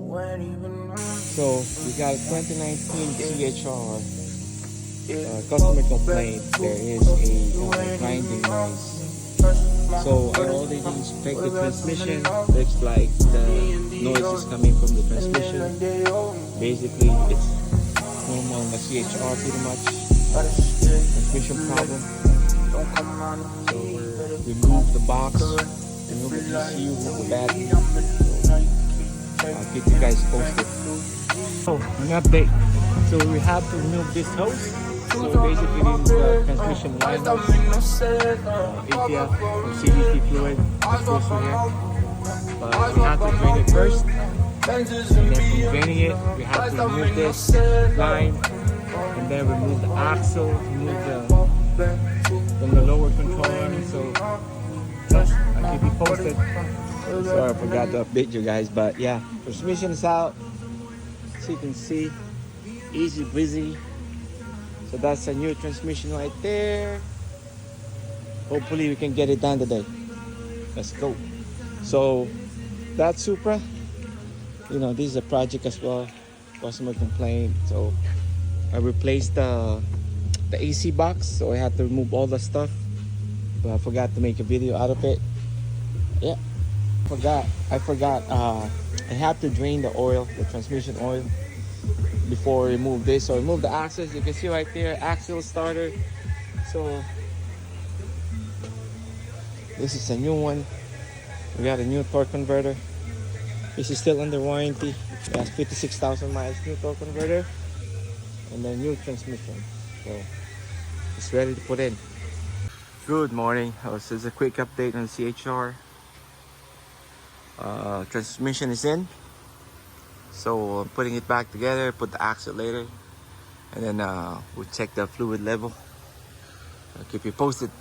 So we got a 2019 CHR. Customer complaint. There is a grinding noise. So I already checked the transmission. Looks like the noise is coming from the transmission. Basically, it's normal in the CHR pretty much. Transmission problem. So we remove the box, remove the ECU, remove the battery. So I'll keep you guys posted. So an update. So we have to remove this hose. So basically this is the transmission line hose, ATF or CVT fluid that goes through here. But we have to drain it first. And then from draining it, we have to remove this line and then remove the axle, remove from the lower control arm. So I'll keep you posted. Sorry I forgot to update you guys, but yeah, transmission is out. So you can see, easy breezy. So that's a new transmission right there. Hopefully we can get it done today. Let's go. So that Supra, you know, this is a project as well. Customer complaint. So I replaced the AC box, so I had to remove all the stuff. But I forgot to make a video out of it. Yeah, I forgot. I have to drain the oil, the transmission oil, before I remove this. So I remove the axles. You can see right there, axle starter. So this is a new one. We got a new torque converter. This is still under warranty. It has 56,000 miles, new torque converter, and then new transmission. So it's ready to put in. Good morning. This is a quick update on the CHR. Transmission is in. So I'm putting it back together, put the axle later, and then we'll check the fluid level. I'll keep you posted.